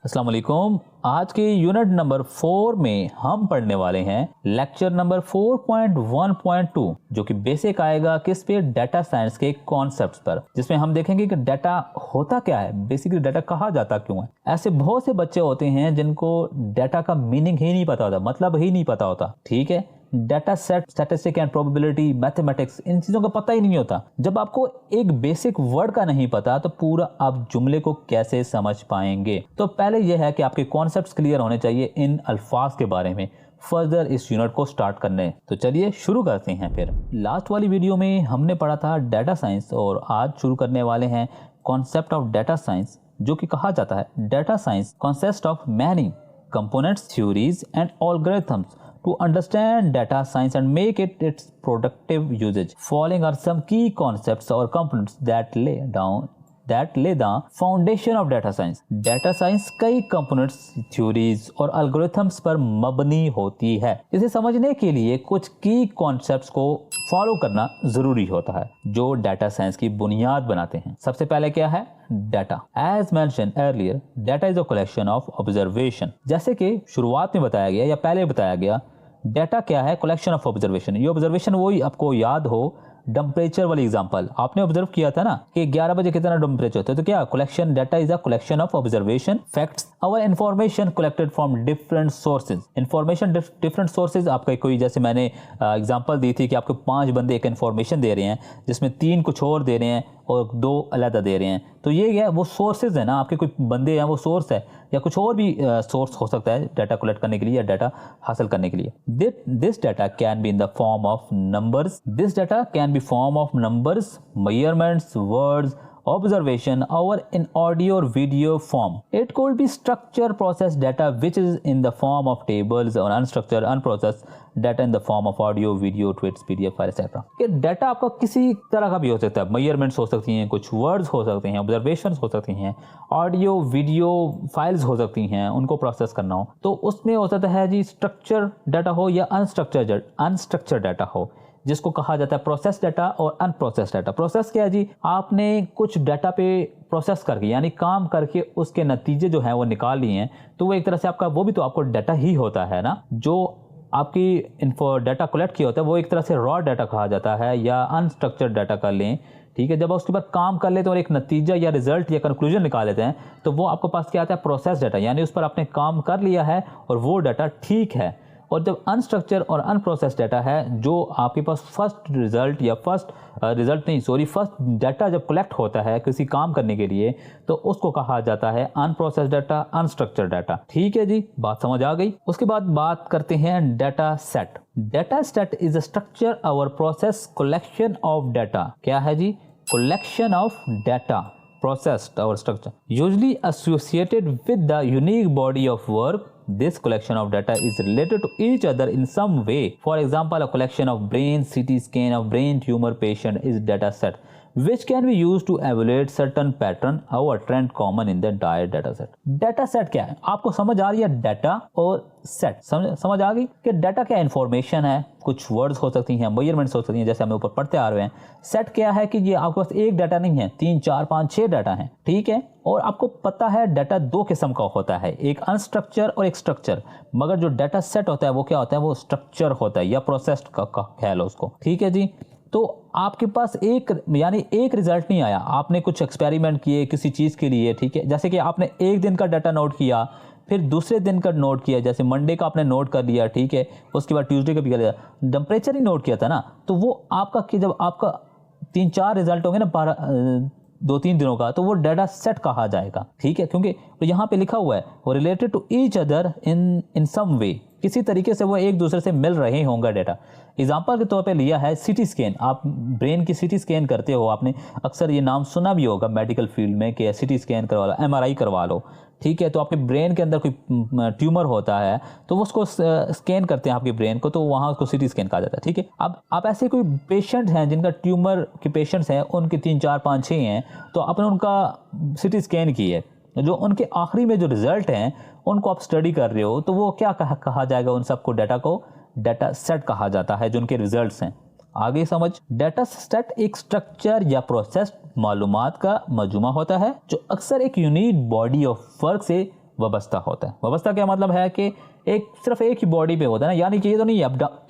अस्सलाम वालेकुम। आज के यूनिट नंबर 4 में हम पढ़ने वाले हैं लेक्चर नंबर 4.1.2 जो कि बेसिक आएगा किस पे, डाटा साइंस के कॉन्सेप्ट्स पर, जिसमें हम देखेंगे कि डाटा होता क्या है, बेसिकली डाटा कहा जाता क्यों है। ऐसे बहुत से बच्चे होते हैं जिनको डाटा का मीनिंग ही नहीं पता होता, मतलब ही नहीं पता होता। ठीक है, data set, statistic and probability, mathematics, इन चीजों का पता ही नहीं होता। जब आपको एक बेसिक वर्ड का नहीं पता तो पूरा आप जुमले को कैसे समझ पाएंगे। तो पहले यह है कि आपके कॉन्सेप्ट्स क्लियर होने चाहिए इन अल्फाज के बारे में फर्दर इस यूनिट को स्टार्ट करने। तो चलिए शुरू करते हैं। फिर लास्ट वाली वीडियो में हमने पढ़ा था डाटा साइंस और आज शुरू करने वाले हैं कॉन्सेप्ट ऑफ डाटा साइंस, जो कि कहा जाता है data science consist of many components, theories and algorithms to understand data science and make it its productive usage. Following are some key concepts or components that lay the foundation of data science. Data science कई components, theories और algorithms पर मबनी होती है। इसे समझने के लिए कुछ key concepts को फॉलो करना जरूरी होता है जो डाटा साइंस की बुनियाद बनाते हैं। सबसे पहले क्या है data. As mentioned earlier, data is a collection of observation. जैसे कि शुरुआत में बताया गया या पहले बताया गया, डाटा क्या है, कलेक्शन ऑफ ऑब्जर्वेशन। ये ऑब्जर्वेशन वही आपको याद हो टेम्परेचर वाली एग्जांपल आपने ऑब्जर्व किया था ना कि 11 बजे कितना टेम्परेचर होता है, तो क्या collection, data is a collection of observation facts और information collected from different sources. Information different sources, आपका कोई, जैसे मैंने एग्जांपल दी थी कि आपको 5 बंदे एक इन्फॉर्मेशन दे रहे हैं जिसमें 3 कुछ और दे रहे हैं और 2 अलग दे रहे हैं, तो ये क्या है, वो सोर्सेज है ना, आपके कोई बंदे हैं वो सोर्स है, या कुछ और भी सोर्स हो सकता है डाटा कलेक्ट करने के लिए या डाटा हासिल करने के लिए। This data can be in the form of numbers, this data can be form of numbers, measurements, words, observation or in audio or video form. It could be structured processed data which is in the form of tables or unstructured unprocessed data in the form of audio, video, tweets, PDF file etc. कि data आपका किसी तरह का भी हो सकता है, measurements हो सकती हैं, कुछ वर्ड्स हो सकते हैं, ऑब्जर्वेशंस हो सकती हैं, ऑडियो वीडियो फाइल्स हो सकती हैं, उनको प्रोसेस करना हो तो उसमें हो सकता है जी स्ट्रक्चर डाटा हो या अनस्ट्रक्चर्ड डाटा हो, जिसको कहा जाता है प्रोसेस डाटा और अनप्रोसेस डाटा। प्रोसेस क्या है जी, आपने कुछ डाटा पे प्रोसेस करके यानी काम करके उसके नतीजे जो हैं वो निकाल लिए हैं, तो वो एक तरह से आपका, वो भी तो आपको डाटा ही होता है ना। जो आपकी इन्फो डाटा कलेक्ट किया होता है वो एक तरह से रॉ डाटा कहा जाता है या अनस्ट्रक्चर्ड डाटा कर लें। ठीक है, जब उसके बाद काम कर लेते हैं और एक नतीजा या रिजल्ट या कंक्लूजन निकाल लेते हैं तो वो आपके पास क्या आता है, प्रोसेस डाटा, यानी उस पर आपने काम कर लिया है और वो डाटा ठीक है। और जब अनस्ट्रक्चर और अनप्रोसेस्ड डाटा है, जो आपके पास फर्स्ट डाटा जब कलेक्ट होता है किसी काम करने के लिए, तो उसको कहा जाता है अनप्रोसेस्ड डाटा, अनस्ट्रक्चर्ड डाटा। ठीक है जी, बात समझ आ गई। उसके बाद बात करते हैं data set. Data set is a structure और प्रोसेस कलेक्शन ऑफ डाटा। क्या है जी, collection of data processed or structure usually associated with the unique body of work. This collection of data is related to each other in some way. For example, a collection of brain CT scan of brain tumor patient is data set which can be used to evaluate certain pattern or trend common in the entire data set. Data set क्या है, आपको समझ आ रही है data और set समझ आ गई कि डाटा क्या इंफॉर्मेशन है, कुछ वर्ड्स हो सकती हैं, मेजरमेंट्स हो सकती हैं, जैसे हम ऊपर पढ़ते आ रहे हैं। सेट क्या है कि ये आपके पास एक डाटा नहीं है, 3 4 5 6 डाटा है। ठीक है, और आपको पता है डाटा 2 किस्म का होता है, एक अनस्ट्रक्चर और एक स्ट्रक्चर, मगर जो डाटा सेट होता है वो क्या होता है, वो स्ट्रक्चर होता है या प्रोसेस्ड का ख्याल हो उसको। ठीक है जी, तो आपके पास एक रिजल्ट नहीं आया, आपने कुछ एक्सपेरिमेंट किए किसी चीज़ के लिए। ठीक है, जैसे कि आपने एक दिन का डाटा नोट किया, फिर दूसरे दिन का नोट किया, जैसे मंडे का आपने नोट कर लिया, ठीक है, उसके बाद ट्यूसडे का भी कर लिया, टेम्परेचर ही नोट किया था ना, तो वो आपका कि जब आपका 3 4 रिजल्ट होंगे ना 2-3 दिनों का, तो वो डाटा सेट कहा जाएगा। ठीक है, क्योंकि तो यहाँ पे लिखा हुआ है वो related to each other in some way, किसी तरीके से वो एक दूसरे से मिल रहे होंगे डाटा। एग्जाम्पल के तौर पे लिया है सीटी स्कैन, आप ब्रेन की सीटी स्कैन करते हो, आपने अक्सर ये नाम सुना भी होगा मेडिकल फील्ड में कि सीटी स्कैन करवा लो, एमआरआई करवा लो। ठीक है, तो आपके ब्रेन के अंदर कोई ट्यूमर होता है तो वो उसको स्कैन करते हैं आपके ब्रेन को, तो वहाँ उसको सीटी स्कैन कहा जाता है। ठीक है, अब आप ऐसे कोई पेशेंट हैं जिनका ट्यूमर के पेशेंट्स हैं, उनके 3 4 5 6 हैं, तो आपने उनका सीटी स्कैन की है, जो उनके आखिरी में जो रिजल्ट हैं उनको आप स्टडी कर रहे हो, तो वो क्या कहा जाएगा, उन सबको डाटा को डाटा सेट कहा जाता है, जो उनके रिजल्ट्स हैं। आगे समझ, डाटा सेट एक स्ट्रक्चर या प्रोसेस मालूमात का मजमुआ होता है जो अक्सर एक यूनिक बॉडी ऑफ वर्क से वाबस्ता होता है। वाबस्ता क्या मतलब है कि सिर्फ एक ही बॉडी पे होता है ना, यानी कि ये तो नहीं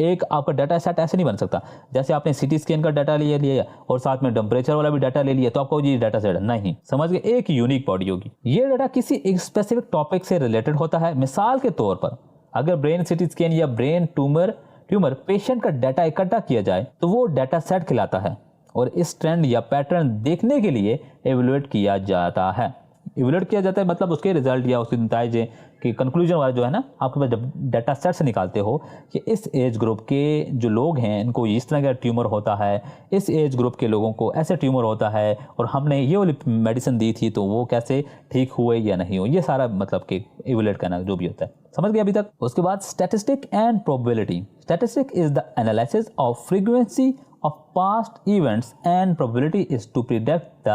एक आपका डाटा सेट ऐसे नहीं बन सकता जैसे आपने सिटी स्कैन का डाटा लिया और साथ में टेम्परेचर वाला भी डाटा ले लिया तो आपको ये डाटा सेट नहीं, समझ गए, एक यूनिक बॉडी होगी। ये डाटा किसी एक स्पेसिफिक टॉपिक से रिलेटेड होता है। मिसाल के तौर पर अगर ब्रेन सिटी स्कैन या ब्रेन ट्यूमर पेशेंट का डाटा इकट्ठा किया जाए तो वो डाटा सेट कहलाता है और इस ट्रेंड या पैटर्न देखने के लिए एवेलुएट किया जाता है। इवेलुएट किया जाता है मतलब उसके रिजल्ट या उसके नतीजे कि कंक्लूजन वाला जो है ना, आपके पास जब डाटा सेट से निकालते हो कि इस एज ग्रुप के जो लोग हैं इनको इस तरह का ट्यूमर होता है, इस एज ग्रुप के लोगों को ऐसे ट्यूमर होता है और हमने ये वाली मेडिसिन दी थी तो वो कैसे ठीक हुए या नहीं हुए, ये सारा मतलब कि इवेलुएट करना जो भी होता है। समझ गए अभी तक? उसके बाद statistic and probability. Statistic is the analysis of frequency of past events and probability is to predict the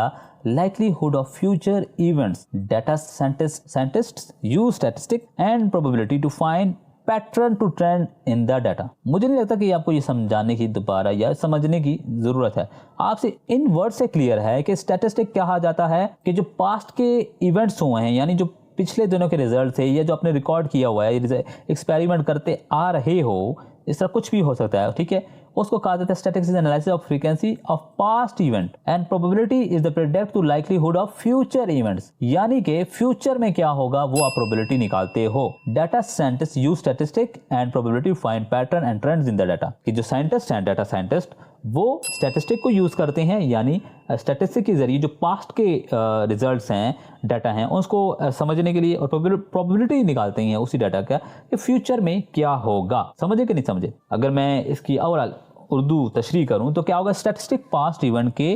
likelihood of future events. Data scientists use statistics and probability to find pattern to trend in the data. मुझे नहीं लगता कि आपको ये समझाने की दोबारा या समझने की जरूरत है। आपसे इन वर्ड से क्लियर है कि स्टैटिस्टिक कहा जाता है कि जो पास्ट के इवेंट्स हुए हैं, यानी जो पिछले दिनों के रिजल्ट थे या जो आपने रिकॉर्ड किया हुआ है, एक्सपेरिमेंट करते आ रहे हो, इस तरह कुछ भी हो सकता है, ठीक है, उसको कहा जाता है statistics analysis of frequency of past event and probability is the predict to likelihood of future events, यानी कि फ्यूचर में क्या होगा वो आप प्रोबेबिलिटी निकालते हो। Data scientist use statistic and probability to find pattern and trends in the data. कि जो साइंटिस्ट हैं, डाटा साइंटिस्ट, वो स्टैटिस्टिक को यूज करते हैं, यानी स्टैटिस्टिक के जरिए जो पास्ट के रिजल्ट्स हैं, डाटा हैं, उसको समझने के लिए और प्रोबेबिलिटी निकालते हैं उसी डाटा का कि फ्यूचर में क्या होगा। समझे कि नहीं समझे? अगर मैं इसकी ओवरऑल उर्दू तशरीह करूं तो क्या होगा, स्टैटिस्टिक पास्ट इवेंट के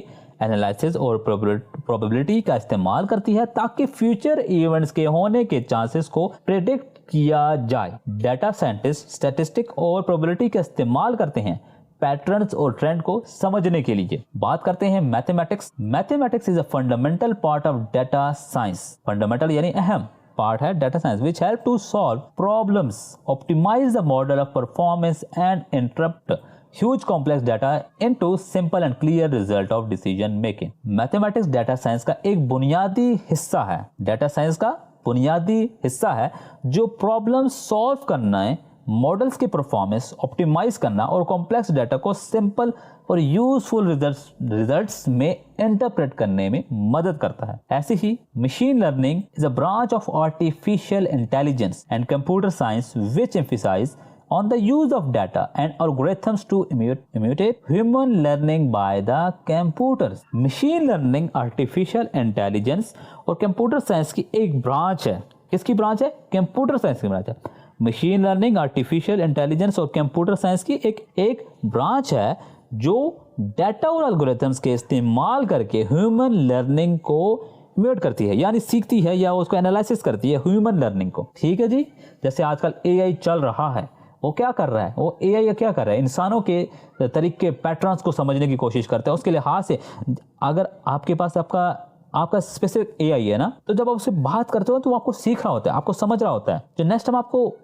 एनालिसिस और प्रोबेबिलिटी का इस्तेमाल करती है ताकि फ्यूचर इवेंट्स के होने के चांसेस को प्रेडिक्ट किया जाए। डाटा साइंटिस्ट स्टैटिस्टिक और प्रोबेबिलिटी का इस्तेमाल करते हैं पैटर्न्स और ट्रेंड को समझने के लिए। बात करते हैं mathematics. Mathematics is a fundamental part of data science. Fundamental यानी अहम पार्ट है data science, which help to solve problems, optimize the model of performance and interpret huge complex data into simple and clear result of decision making. Mathematics data science का एक बुनियादी हिस्सा है। Data science का बुनियादी हिस्सा है जो प्रॉब्लम सॉल्व करना है, मॉडल्स के परफॉर्मेंस ऑप्टिमाइज करना और कॉम्प्लेक्स डाटा को सिंपल और यूजफुल रिजल्ट्स में इंटरप्रेट करने में मदद करता है। ऐसे ही machine learning is a branch of artificial intelligence and computer science which emphasise on the use of data and algorithms to imitate human learning by the computers. Machine learning artificial intelligence और computer science की एक branch है। किसकी branch है? Computer science की branch है। Machine learning artificial intelligence और computer science की एक ब्रांच है जो डाटा और एल्गोरिथम्स के इस्तेमाल करके ह्यूमन लर्निंग को इमिटेट करती है, यानी सीखती है या उसको एनालिसिस करती है ह्यूमन लर्निंग को। ठीक है जी। जैसे आजकल एआई चल रहा है, वो क्या कर रहा है? वो एआई क्या कर रहा है? इंसानों के तरीके पैटर्न्स को समझने की कोशिश करता है। उसके लिहाज से अगर आपके पास आपका स्पेसिफिक एआई है ना, तो जब आप उससे बात करते हो तो वो आपको सीख रहा होता है, आपको समझ रहा होता है। जो नेक्स्ट टाइम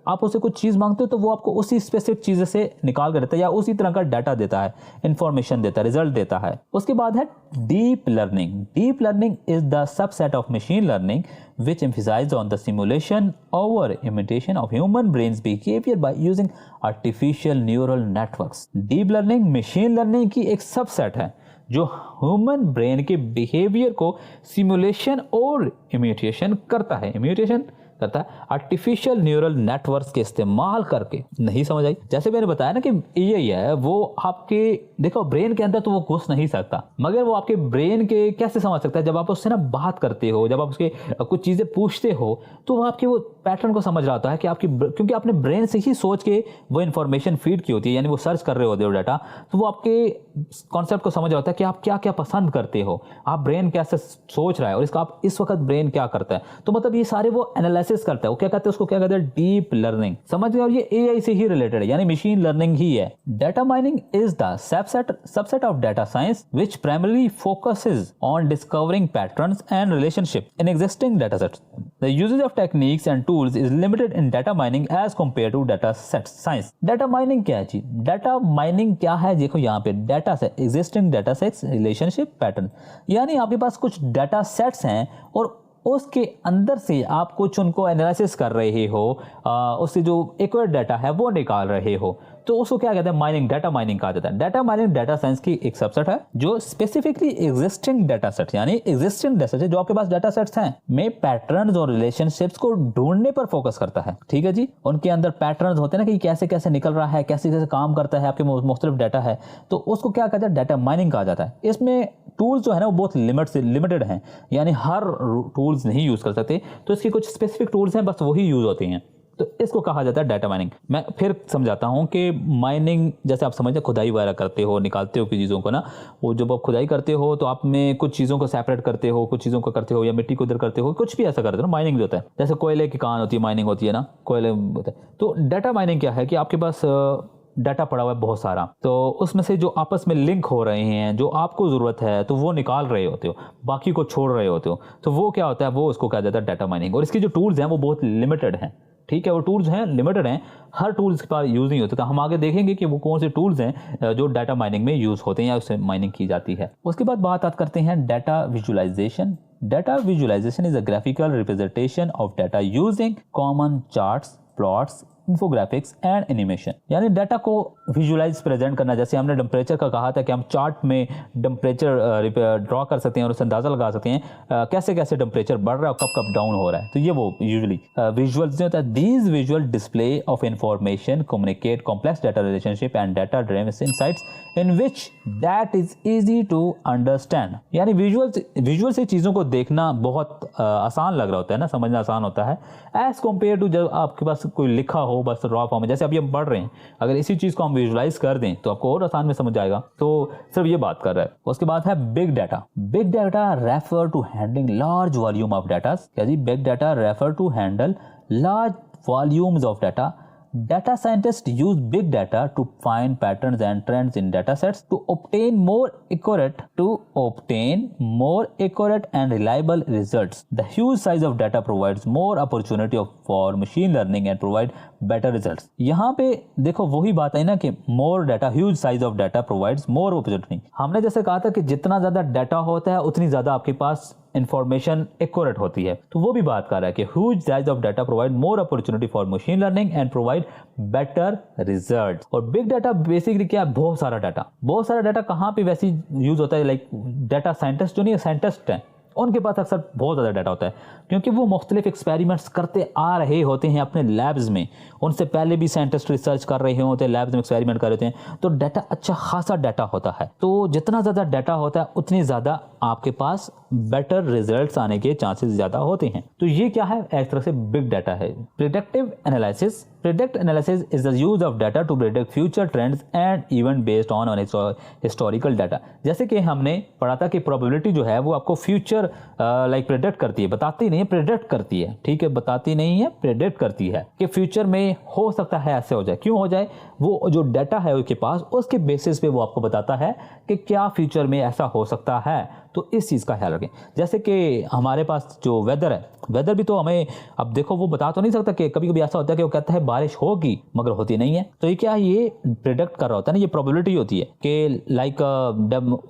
आप उससे कुछ चीज़ मांगते हो तो वो आपको उसी स्पेसिफिक चीज़ से निकाल कर देता है या उसी तरह का डाटा देता है, इंफॉर्मेशन देता है, रिजल्ट देता है। उसके बाद है deep learning. Deep learning is the subset of machine learning which emphasize on the simulation over imitation of human brains behavior by using artificial neural networks. Deep learning machine learning की एक subset है जो human brain के behaviour को simulation और imitation करता है। Artificial neural networks के इस्तेमाल करके। नहीं समझ आई? जैसे मैंने बताया ना कि एआई है वो आपके देखो ब्रेन के अंदर तो वो घुस नहीं सकता, मगर वो आपके ब्रेन के कैसे समझ सकता है? जब आप उससे ना बात करते हो, जब आप उसके कुछ चीजें पूछते हो तो वो आपके वो पैटर्न को समझ रहा होता है कि क्योंकि आपने ब्रेन से ही सोच के वो इन्फॉर्मेशन फीड की होती है, यानी वो सर्च कर रहे होते हो डाटा, तो वो आपके कॉन्सेप्ट को समझ रहा होता है कि आप क्या क्या पसंद करते हो, आप ब्रेन कैसे सोच रहा है और इसका आप इस वक्त ब्रेन क्या करता है। तो मतलब ये सारे वो एनालिसिस करता है। वो क्या कहते हैं? उसको क्या कहते हैं? Deep learning. समझ गए? और ये एआई से ही रिलेटेड है, यानी मशीन लर्निंग ही है। Data mining is the subset of data science which primarily focuses on discovering patterns and relationship in existing data sets. The uses of techniques and tools is limited in data mining as compare to data set science. Data mining क्या है जी? Data mining क्या है? देखो यहाँ पे data set, existing data sets, relationship, pattern, यानी आपके पास कुछ डाटा सेट्स हैं और उसके अंदर से आप कुछ उनको एनालिसिस कर रहे हो, उससे जो एक्यूरेट डाटा है वो निकाल रहे हो, तो उसको क्या कहते हैं, माइनिंग, डाटा माइनिंग कहा जाता है। डाटा माइनिंग डाटा साइंस की एक सबसेट है जो स्पेसिफिकली एग्जिस्टिंग डाटा सेट, यानी एग्जिस्टिंग डाटा सेट जो आपके पास डाटा सेट्स हैं में पैटर्न्स और रिलेशनशिप्स को ढूंढने पर फोकस करता है। ठीक है जी, उनके अंदर पैटर्न्स होते हैं ना कि कैसे कैसे निकल रहा है, कैसे कैसे काम करता है, आपके मुख्तलिफ डाटा है, तो उसको क्या कहता है, डाटा माइनिंग कहा जाता है। इसमें टूल्स जो है ना वो बहुत लिमिटेड हैं, यानी हर टूल्स नहीं यूज कर सकते, तो इसकी कुछ स्पेसिफिक टूल्स हैं, बस वही यूज होती हैं, तो इसको कहा जाता है डाटा माइनिंग। मैं फिर समझाता हूं कि माइनिंग जैसे आप समझते हैं खुदाई वगैरह करते हो, निकालते हो किसी चीज़ों को ना, वो जब आप खुदाई करते हो तो आप में कुछ चीज़ों को सेपरेट करते हो, कुछ चीज़ों को करते हो, या मिट्टी को इधर करते हो, कुछ भी ऐसा करते हो ना, माइनिंग जो होता है। जैसे कोयले की कान होती है, माइनिंग होती है ना, कोयले होता है। तो डाटा माइनिंग क्या है कि आपके पास डाटा पड़ा हुआ है बहुत सारा, तो उसमें से जो आपस में लिंक हो रहे हैं, जो आपको ज़रूरत है तो वो निकाल रहे होते हो, बाकी को छोड़ रहे होते हो, तो वो क्या होता है, वो उसको कहा जाता है डाटा माइनिंग। और इसकी जो टूल्स हैं वो बहुत लिमिटेड हैं। ठीक है, वो टूल्स हैं, लिमिटेड हैं, हर टूल्स के पास यूज़ नहीं होते। तो हम आगे देखेंगे कि वो कौन से टूल्स हैं जो डाटा माइनिंग में यूज़ होते हैं या उससे माइनिंग की जाती है। उसके बाद बात करते हैं data visualization. Data visualization is a graphical representation of data using common charts, plots, infographics and animation. यानी डाटा को विजुअलाइज प्रेजेंट करना, जैसे हमने टेम्परेचर का कहा था कि हम चार्ट में टेम्परेचर ड्रॉ कर सकते हैं और उससे अंदाजा लगा सकते हैं कैसे कैसे टेम्परेचर बढ़ रहा है और कब कब डाउन हो रहा है। तो ये वो यूजुअली विजुअल्स होता है। These visual display of information communicate complex data relationship and data driven insights in which that is easy to understand. यानी विजुअल से चीज़ों को देखना बहुत आसान लग रहा होता है ना, समझना आसान होता है, एज कम्पेयर टू जब आपके पास कोई लिखा हो बस रॉ फॉर्म में। जैसे अभी हम पढ़ रहे हैं, अगर इसी चीज़ को हम विजुअलाइज कर दें तो आपको और आसान में समझ जाएगा। तो सिर्फ ये बात कर रहा है। उसके बाद है big data. Big data refer to handling large volume of data. क्या जी, big data refer to handle large volumes of data. Data scientists use big data to find patterns and trends in data sets to obtain more accurate and reliable results. The huge size of data provides more opportunity for machine learning and provide better results. यहाँ पे देखो वही बात है ना कि more data, huge size of data provides more opportunity. हमने जैसे कहा था कि जितना ज़्यादा डाटा होता है उतनी ज़्यादा आपके पास इंफॉर्मेशन एक्यूरेट होती है, तो वो भी बात कर रहा है कि huge size of data provide more opportunity for machine learning and provide better results. और बिग डाटा बेसिकली क्या है, बहुत सारा डाटा कहाँ पे वैसे यूज होता है, लाइक डाटा साइंटिस्ट जो नहीं साइंटिस्ट हैं उनके पास अक्सर बहुत ज़्यादा डाटा होता है, क्योंकि वो मुख्तलिफ एक्सपेरिमेंट्स करते आ रहे होते हैं अपने लैब्स में। उनसे पहले भी साइंटिस्ट रिसर्च कर रहे होते हैं, लैब्स में एक्सपेरिमेंट कर रहे होते हैं, तो डाटा अच्छा खासा डाटा होता है। तो जितना ज़्यादा डाटा होता है उतनी ज़्यादा आपके पास बेटर रिजल्ट्स आने के चांसेस ज़्यादा होते हैं। तो ये क्या है, एक तरह से बिग डाटा है। Predictive analysis. Predict analysis is the use of data to predict future trends and event based on historical data. जैसे कि हमने पढ़ा था कि प्रोबेबिलिटी जो है वो आपको फ्यूचर लाइक प्रेडिक्ट करती है, बताती नहीं है, प्रेडिक्ट करती है। ठीक है, बताती नहीं है, प्रेडिक्ट करती है कि फ्यूचर में हो सकता है ऐसे हो जाए। क्यों हो जाए, वो जो डाटा है उसके पास, उसके बेसिस पे वो आपको बताता है कि क्या फ्यूचर में ऐसा हो सकता है। तो इस चीज़ का ख्याल रखें। जैसे कि हमारे पास जो वेदर है, वेदर भी तो हमें अब देखो वो बता तो नहीं सकता कि कभी कभी ऐसा होता है कि वो कहता है बारिश होगी मगर होती नहीं है। तो ये क्या है, ये प्रेडिक्ट कर रहा होता है ना, ये प्रोबेबिलिटी होती है कि लाइक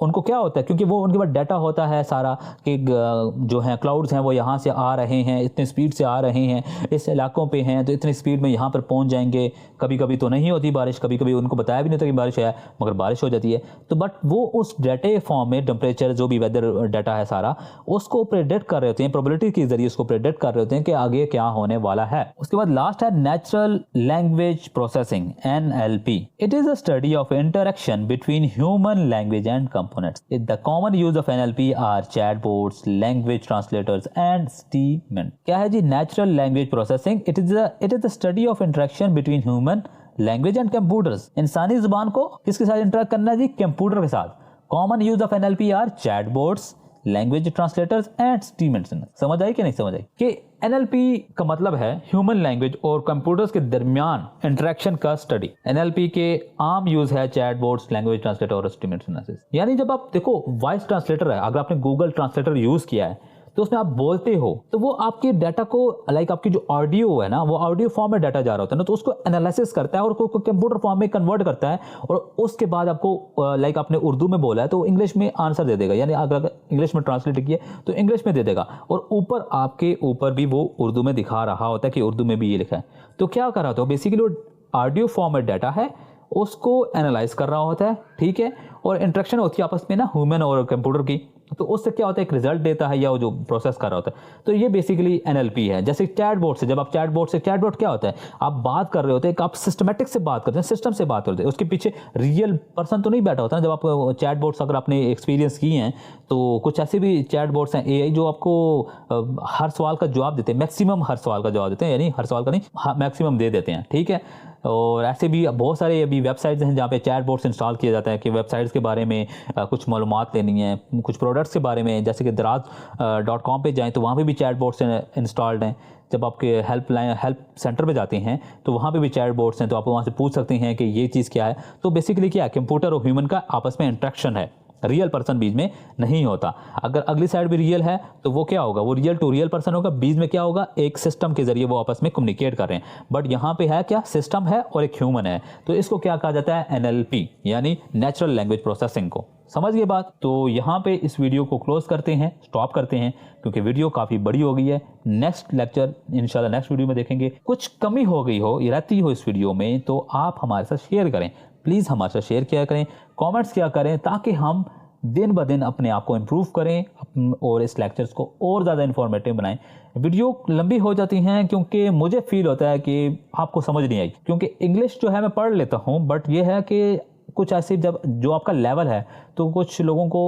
उनको क्या होता है, क्योंकि वो उनके पास डाटा होता है सारा कि जो है क्लाउड्स हैं वो यहाँ से आ रहे हैं, इतने स्पीड से आ रहे हैं, इस इलाकों पे हैं तो इतनी स्पीड में यहाँ पर पहुँच जाएंगे। कभी कभी तो नहीं होती बारिश, कभी कभी उनको बताया भी नहीं था कि बारिश है मगर बारिश हो जाती है। तो बट वो उस डाटे फॉर्म में टेम्परेचर जो भी वेदर डाटा है सारा उसको प्रेडिक्ट कर रहे होते हैं, प्रोबेबिलिटी के जरिए उसको प्रेडिक्ट कर रहे होते हैं कि आगे क्या होने वाला है। उसके बाद लास्ट है natural language processing, NLP। It is a study of interaction between human language and components. The common use of NLP are chatbots, language translators and statement. क्या है जी, natural language processing. It is the study of interaction between human language and computers. इंसानी जुबान को किसके साथ interact करना है जी, कंप्यूटर के साथ। Common use of NLP are chatbots, language translators and statements. समझ आई कि नहीं समझ आई कि NLP का मतलब है ह्यूमन लैंग्वेज और कंप्यूटर्स के दरमियान इंटरेक्शन का स्टडी। NLP के आम यूज है चैटबॉट्स, लैंग्वेज ट्रांसलेटर और स्टीटमेंट एनालिसिस। यानी जब आप देखो वॉइस ट्रांसलेटर है, अगर आपने गूगल ट्रांसलेटर यूज किया है तो उसमें आप बोलते हो तो वो आपके डाटा को लाइक आपकी जो ऑडियो है ना वो ऑडियो फॉर्म में डाटा जा रहा होता है ना, तो उसको एनालिसिस करता है और उसको कंप्यूटर फॉर्म में कन्वर्ट करता है और उसके बाद आपको लाइक आपने उर्दू में बोला है तो इंग्लिश में आंसर दे देगा, यानी अगर इंग्लिश में ट्रांसलेट किया तो इंग्लिश में दे देगा और ऊपर आपके ऊपर भी वो उर्दू में दिखा रहा होता है कि उर्दू में भी ये लिखा है। तो क्या कर रहा होता है बेसिकली वो ऑडियो फॉर्मेट डाटा है उसको एनालाइज कर रहा होता है, ठीक है, और इंटरेक्शन होती है आपस में ना ह्यूमन और कंप्यूटर की, तो उससे क्या होता है एक रिजल्ट देता है या वो जो प्रोसेस कर रहा होता है। तो ये बेसिकली एनएलपी है। जैसे चैटबॉट से, जब आप चैटबॉट क्या होता है, आप बात कर रहे होते हैं, आप सिस्टमेटिक से बात करते हैं, सिस्टम से बात करते हैं, उसके पीछे रियल पर्सन तो नहीं बैठा होता ना। जब आप चैटबॉट्स अगर आपने एक्सपीरियंस किए हैं तो कुछ ऐसे भी चैटबॉट्स हैं एआई जो आपको हर सवाल का जवाब देते हैं, मैक्सिमम हर सवाल का जवाब देते हैं, यानी हर सवाल का नहीं मैक्सिमम दे देते हैं, ठीक है। और ऐसे भी बहुत सारे अभी वेबसाइट्स हैं जहाँ पे चैटबॉट्स इंस्टॉल किया जाता है कि वेबसाइट्स के बारे में कुछ मालूमात लेनी है, कुछ प्रोडक्ट्स के बारे में, जैसे कि दराज.com पे जाएं तो वहाँ पे भी चैटबॉट्स इंस्टॉल्ड हैं। जब आपके हेल्प सेंटर पे जाते हैं तो वहाँ पे भी चैटबॉट्स हैं, तो आप वहाँ से पूछ सकते हैं कि ये चीज़ क्या है। तो बेसिकली क्या है, कंप्यूटर और ह्यूमन का आपस में इंटरेक्शन है, रियल पर्सन बीच में नहीं होता। अगर अगली साइड भी रियल है तो वो क्या होगा, वो रियल टू रियल पर्सन होगा, बीच में क्या होगा एक सिस्टम के जरिए वो आपस में कम्युनिकेट कर रहे हैं। बट यहाँ पे है क्या, सिस्टम है और एक ह्यूमन है, तो इसको क्या कहा जाता है, एनएलपी यानी नेचुरल लैंग्वेज प्रोसेसिंग को। समझ गए बात। तो यहाँ पे इस वीडियो को क्लोज करते हैं, स्टॉप करते हैं, क्योंकि वीडियो काफ़ी बड़ी हो गई है। नेक्स्ट लेक्चर इंशाल्लाह नेक्स्ट वीडियो में देखेंगे। कुछ कमी हो गई हो या रहती हो इस वीडियो में तो आप हमारे साथ शेयर करें, प्लीज़ हमारे साथ शेयर किया करें, कॉमेंट्स किया करें, ताकि हम दिन ब दिन अपने आप को इम्प्रूव करें और इस लेक्चर्स को और ज़्यादा इन्फॉर्मेटिव बनाएं। वीडियो लंबी हो जाती हैं क्योंकि मुझे फील होता है कि आपको समझ नहीं आई, क्योंकि इंग्लिश जो है मैं पढ़ लेता हूँ, बट ये है कि कुछ ऐसे जब जो आपका लेवल है तो कुछ लोगों को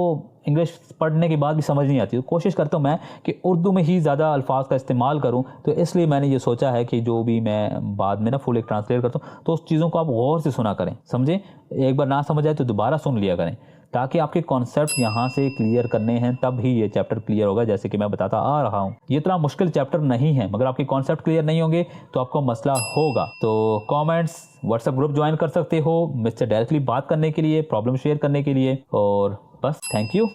इंग्लिश पढ़ने के बाद भी समझ नहीं आती। तो कोशिश करता हूँ मैं कि उर्दू में ही ज़्यादा अल्फाज का इस्तेमाल करूँ, तो इसलिए मैंने ये सोचा है कि जो भी मैं बाद में ना फुल एक ट्रांसलेट करता हूँ तो उस चीज़ों को आप गौर से सुना करें, समझे। एक बार ना समझ आए तो दोबारा सुन लिया करें, ताकि आपके कॉन्सेप्ट यहाँ से क्लियर करने हैं, तब ही ये चैप्टर क्लियर होगा। जैसे कि मैं बताता आ रहा हूँ, ये इतना मुश्किल चैप्टर नहीं है, मगर आपके कॉन्सेप्ट क्लियर नहीं होंगे तो आपको मसला होगा। तो कमेंट्स, व्हाट्सएप ग्रुप ज्वाइन कर सकते हो मुझसे डायरेक्टली बात करने के लिए, प्रॉब्लम शेयर करने के लिए, और बस थैंक यू।